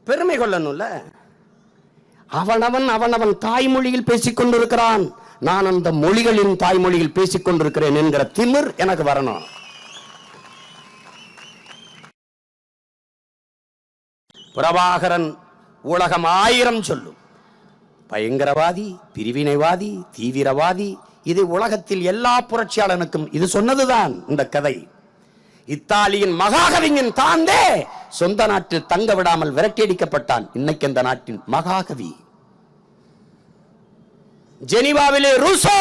பெருமை கொள்ளணும்ல. அவனவன் அவனவன் தாய்மொழியில் பேசிக் கொண்டிருக்கிறான், நான் அந்த மொழிகளின் தாய்மொழியில் பேசிக் கொண்டிருக்கிறேன் என்கிற திமிர் எனக்கு வரணும். பிரபாகரன் உலகம் 1000 சொல்லும். பயங்கரவாதி, பிரிவினைவாதி, தீவிரவாதி, இது உலகத்தில் எல்லா புரட்சியாளனுக்கும் இது சொன்னதுதான் இந்த கதை. இத்தாலியின் மகாகவிஞன் தாந்தே சொந்த நாட்டில் தங்க விடாமல் விரட்டியடிக்கப்பட்டான். இன்னைக்கு அந்த நாட்டின் மகாகவி. ஜெனீவாவிலே ரூசோ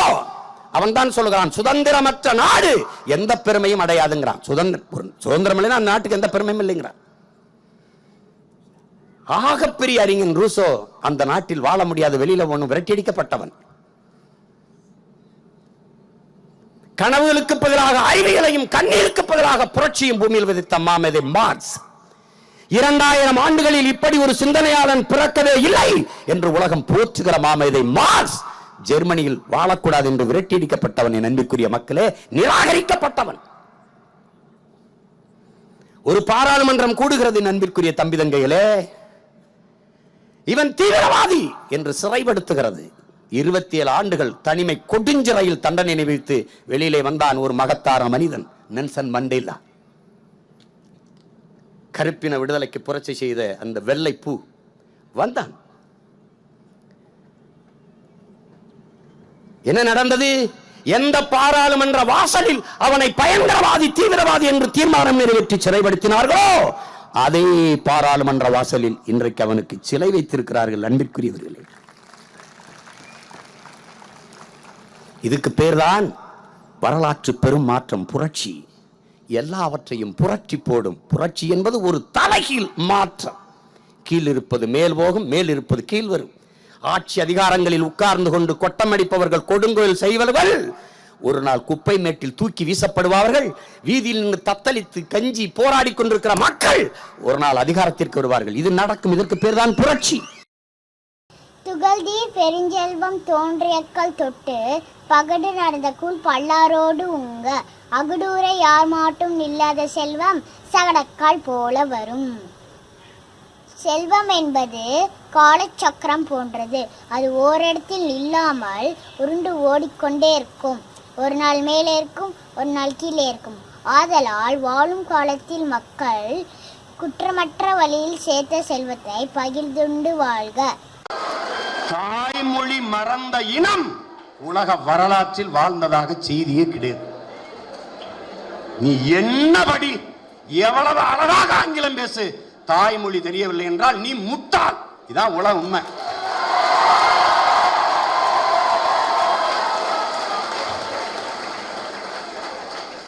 அவன் தான் சொல்லுகிறான், சுதந்திரமற்ற நாடு எந்த பெருமையும் அடையாதுங்கிறான். சுதந்திரம் இல்லைன்னா அந்த நாட்டுக்கு எந்த பெருமையும் இல்லைங்கிறான். ஆகப்பெரிய அறிஞன் ரூசோ அந்த நாட்டில் வாழ முடியாத, வெளியில ஒண்ணு விரட்டியடிக்கப்பட்டவன். கனவுகளுக்கு பதிலாக அறிவியலையும் கண்ணீருக்கு பதிலாக புரட்சியும் பூமியில் விதித்த மாமேதை மார்க்ஸ் 2000 ஆண்டுகளில் இப்படி ஒரு சிந்தனையாளன் பிறக்கவே இல்லை என்று உலகம் போற்றுகிற மாமேதை மார்க்ஸ் ஜெர்மனியில் வாழக்கூடாது என்று விரட்டியடிக்கப்பட்டவன். என் அன்புக்குரிய மக்களே, நிராகரிக்கப்பட்டவன். ஒரு பாராளுமன்றம் கூடுகிறது என் அன்பிற்குரிய தம்பி தங்கைகளே, இவன் தீவிரவாதி என்று சிறைப்படுத்துகிறது. 27 ஆண்டுகள் தனிமை கொடுஞ்சிறையில் தண்டனை நினைவித்து வெளியிலே வந்தான் ஒரு மகத்தார மனிதன், நெல்சன் மண்டேலா. கருப்பின விடுதலைக்கு புரட்சி செய்த அந்த வெள்ளை பூ வந்தான். என்ன நடந்தது? எந்த பாராளுமன்ற வாசலில் அவனை பயங்கரவாதி, தீவிரவாதி என்று தீர்மானம் நிறைவேற்றி சிறைப்படுத்தினார்களோ அதே பாராளுமன்ற வாசலில் இன்றைக்கு அவனுக்கு சிலை வைத்திருக்கிறார்கள். அன்பிற்குரியவர்களே, இதுக்கு பேர்தான் வரலாற்று பெரும் மாற்றம், புரட்சி. எல்லாவற்றையும் புரட்சி போடும். புரட்சி என்பது ஒரு தலைகீழ் மாற்றம். கீழ் இருப்பது மேல் போகும், மேல் இருப்பது கீழ் வரும். ஆட்சி அதிகாரங்களில் உட்கார்ந்து கொண்டு கொட்டமடிப்பவர்கள், கொடுங்கோயில் செய்வர்கள் ஒரு நாள் குப்பை மேட்டில் தூக்கி வீசப்படுவார்கள். வீதியில் நின்று தத்தளித்து கஞ்சி போராடி கொண்டிருக்கிற மக்கள் ஒரு நாள் அதிகாரத்திற்கு வருவார்கள். இது நடக்கும். இதற்கு பேர் தான் புரட்சி. துகள்தீர் பெருஞ்செல்வம் தோன்றியக்கள் தொட்டு பகடு நடந்த கூழ் பல்லாரோடு உங்க அகுடூரை யார் மாட்டும் இல்லாத செல்வம் சகடக்கால் போல வரும். செல்வம் என்பது காலச்சக்கரம் போன்றது. அது ஓரிடத்தில் இல்லாமல் உருண்டு ஓடிக்கொண்டே இருக்கும். ஒரு நாள் மேலே இருக்கும், ஒரு நாள் கீழே இருக்கும். ஆதலால் வாழும் காலத்தில் மக்கள் குற்றமற்ற வழியில் சேர்த்த செல்வத்தை பகிர்ந்துண்டு வாழ்க. தாய்மொழி மறந்த இனம் உலக வரலாற்றில் வாழ்ந்ததாக செய்தியே கிடையாது. நீ என்னபடி எவ்வளவு அழகாக ஆங்கிலம் பேசு, தாய்மொழி தெரியவில்லை என்றால் நீ முட்டாள். இதான் உலக உண்மை.